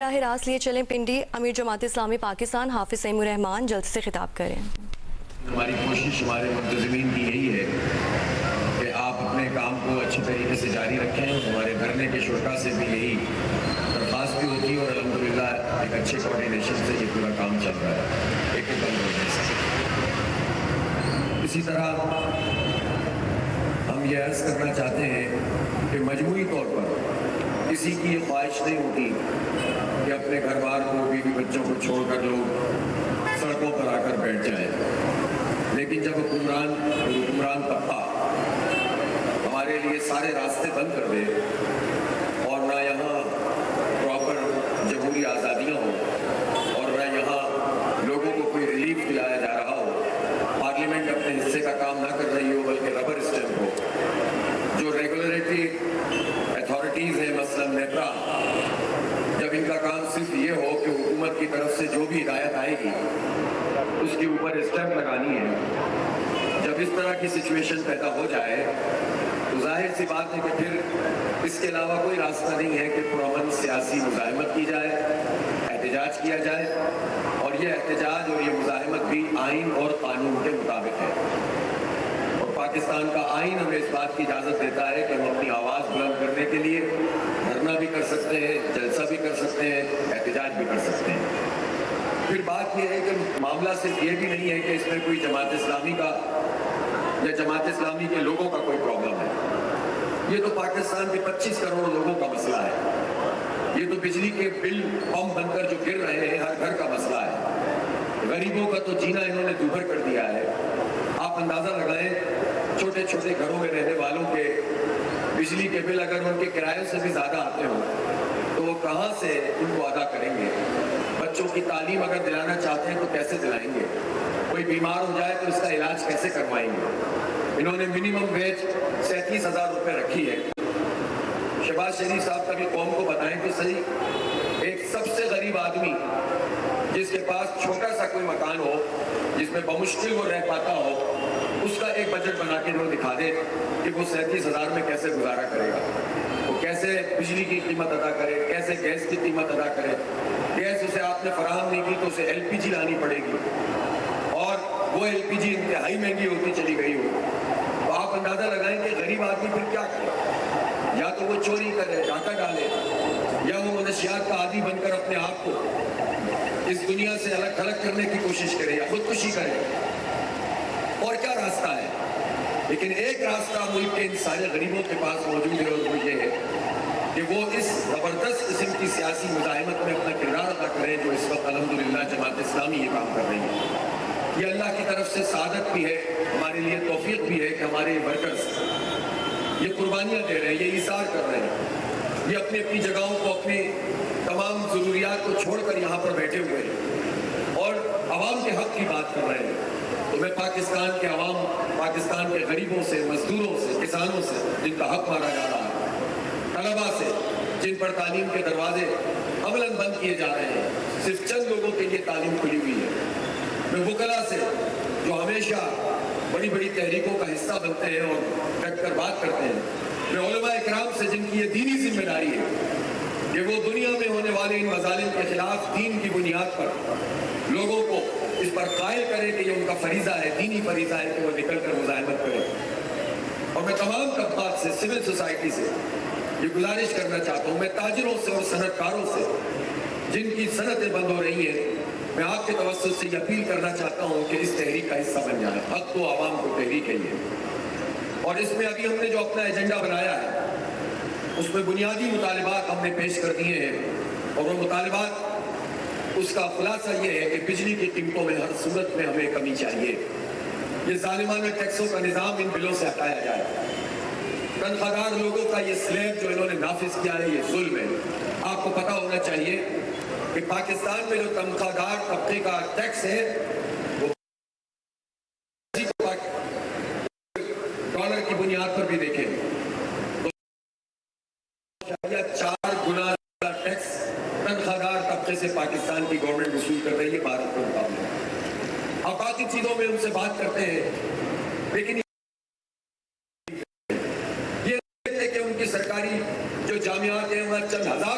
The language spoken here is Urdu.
راہ راست لیے چلیں پنڈی امیر جماعت اسلامی پاکستان حافظ سعیم الرحمان جلد سے خطاب کریں۔ ہماری کوشش ہمارے منتظمین کی یہی ہے کہ آپ اپنے کام کو اچھی طریقے سے جاری رکھیں۔ ہمارے دھرنے کے شرکا سے بھی یہی درخواست بھی ہوتی ہے اور الحمدللہ ایک اچھے کوارڈینیشن سے یہ پورا کام چل رہا ہے ایک اسی طرح ہم یہ عرض کرنا چاہتے ہیں کہ مجموعی طور پر کسی کی یہ خواہش نہیں ہوتی کہ اپنے گھر بار کو بیوی بچوں کو چھوڑ کر لوگ سڑکوں پر آ کر بیٹھ جائیں، لیکن جب حکمران طبقہ ہمارے لیے سارے راستے بند کر دے اور نہ یہاں پراپر جمہوری آزادیاں ہوں اور نہ یہاں لوگوں کو کوئی ریلیف دلایا جا رہا ہو، پارلیمنٹ اپنے حصے کا کام نہ کر رہی ہو بلکہ ربر اسٹیمپ ہو، جو ریگولیٹری اتھارٹیز ہیں مثلا نیپرا، جب ان کا کام صرف یہ ہو کہ حکومت کی طرف سے جو بھی ہدایت آئے گی اس کے اوپر اسٹیمپ لگانی ہے، جب اس طرح کی سچویشن پیدا ہو جائے تو ظاہر سی بات ہے کہ پھر اس کے علاوہ کوئی راستہ نہیں ہے کہ پرامن سیاسی مزاحمت کی جائے، احتجاج کیا جائے، اور یہ احتجاج اور یہ مزاحمت بھی آئین اور قانون کے مطابق ہے۔ پاکستان کا آئین ہمیں اس بات کی اجازت دیتا ہے کہ ہم اپنی آواز بلند کرنے کے لیے دھرنا بھی کر سکتے ہیں، جلسہ بھی کر سکتے ہیں، احتجاج بھی کر سکتے ہیں۔ پھر بات یہ ہے کہ معاملہ صرف یہ بھی نہیں ہے کہ اس میں کوئی جماعت اسلامی کا یا جماعت اسلامی کے لوگوں کا کوئی پرابلم ہے، یہ تو پاکستان کے 25 کروڑ لوگوں کا مسئلہ ہے، یہ تو بجلی کے بل پمپ بن کر جو گر رہے ہیں ہر گھر کا مسئلہ ہے، غریبوں کا تو جینا انہوں نے دوبھر کر دیا ہے۔ آپ اندازہ لگائیں چھوٹے چھوٹے گھروں میں رہنے والوں کے بجلی کے بل اگر ان کے کرایوں سے بھی زیادہ آتے ہوں تو وہ کہاں سے ان کو ادا کریں گے؟ بچوں کی تعلیم اگر دلانا چاہتے ہیں تو کیسے دلائیں گے؟ کوئی بیمار ہو جائے تو اس کا علاج کیسے کروائیں گے؟ انہوں نے منیمم ویج 37,000 روپے رکھی ہے۔ شہباز شریف صاحب کبھی قوم کو بتائیں تو صحیح، ایک سب سے غریب آدمی جس کے پاس چھوٹا سا کوئی مکان ہو جس میں بمشکل وہ رہ پاتا ہو، اس کا ایک بجٹ بنا کے وہ دکھا دے کہ وہ 37,000 میں کیسے گزارا کرے گا، وہ کیسے بجلی کی قیمت ادا کرے، کیسے گیس کی قیمت ادا کرے، گیس اسے آپ نے فراہم نہیں کی تو اسے LPG لانی پڑے گی اور وہ LPG انتہائی مہنگی ہوتی چلی گئی ہو، تو آپ اندازہ لگائیں کہ غریب آدمی پھر کیا کرے؟ یا تو وہ چوری کرے، ڈاکہ ڈالے، یا وہ منشیات کا عادی بن کر اپنے آپ کو اس دنیا سے الگ تھلگ کرنے کی کوشش کرے یا خودکشی کرے، اور کیا راستہ ہے؟ لیکن ایک راستہ ملک کے ان سارے غریبوں کے پاس موجود ہے اور وہ یہ ہے کہ وہ اس زبردست قسم کی سیاسی مزاحمت میں اپنا کردار ادا کریں جو اس وقت الحمدللہ جماعت اسلامی یہ کام کر رہی ہے۔ یہ اللہ کی طرف سے سعادت بھی ہے، ہمارے لیے توفیق بھی ہے کہ ہمارے ورکرز یہ قربانیاں دے رہے ہیں، یہ ایثار کر رہے ہیں، یہ اپنی اپنی جگہوں کو، اپنی تمام ضروریات کو چھوڑ کر یہاں پر بیٹھے ہوئے ہیں اور عوام کے حق کی بات کر رہے ہیں۔ تو میں پاکستان کے عوام، پاکستان کے غریبوں سے، مزدوروں سے، کسانوں سے جن کا حق مارا جا رہا ہے، طلباء سے جن پر تعلیم کے دروازے عملاً بند کیے جا رہے ہیں، صرف چند لوگوں کے لیے تعلیم کھلی ہوئی ہے، میں وکلاء سے جو ہمیشہ بڑی بڑی تحریکوں کا حصہ بنتے ہیں اور ڈٹ کر بات کرتے ہیں، میں علماء اکرام سے جن کی یہ دینی ذمہ داری ہے کہ وہ دنیا میں ہونے والے ان مظالم کے خلاف دین کی بنیاد پر لوگوں کو اس پر قائل کرے کہ یہ ان کا فریضہ ہے، دینی فریضہ ہے کہ وہ نکل کر مزاحمت کرے۔ اور میں تمام طبقات سے، سول سوسائٹی سے یہ گزارش کرنا چاہتا ہوں، میں تاجروں سے اور صنعت کاروں سے جن کی صنعتیں بند ہو رہی ہیں، میں آپ کے توسط سے یہ اپیل کرنا چاہتا ہوں کہ اس تحریک کا حصہ بن جائیں۔ حق تو عوام کو تحریک ہے یہ، اور اس میں ابھی ہم نے جو اپنا ایجنڈا بنایا ہے اس میں بنیادی مطالبات ہم نے پیش کر دیے ہیں، اور وہ مطالبات اس کا خلاصہ یہ ہے کہ بجلی کی قیمتوں میں ہر صورت میں ہمیں کمی چاہیے، یہ ظالمانہ ٹیکسوں کا نظام ان بلوں سے ہٹایا جائے، تنخواہ دار لوگوں کا یہ سلیب جو انہوں نے نافذ کیا ہے یہ ظلم ہے۔ آپ کو پتہ ہونا چاہیے کہ پاکستان میں جو تنخواہ دار طبقے کا ٹیکس ہے وہ ڈالر کی بنیاد پر بھی دیکھیں تو 4 گنا ٹیکس تنخواہ دار طبقے سے پاکستان کی گورنمنٹ وصول کر رہی ہے بھارت کے مقابلے میں۔ اب باقی چیزوں میں ان سے بات کرتے ہیں، لیکن یہ کہ ان کی سرکاری جو جامعات ہیں وہاں چند ہزار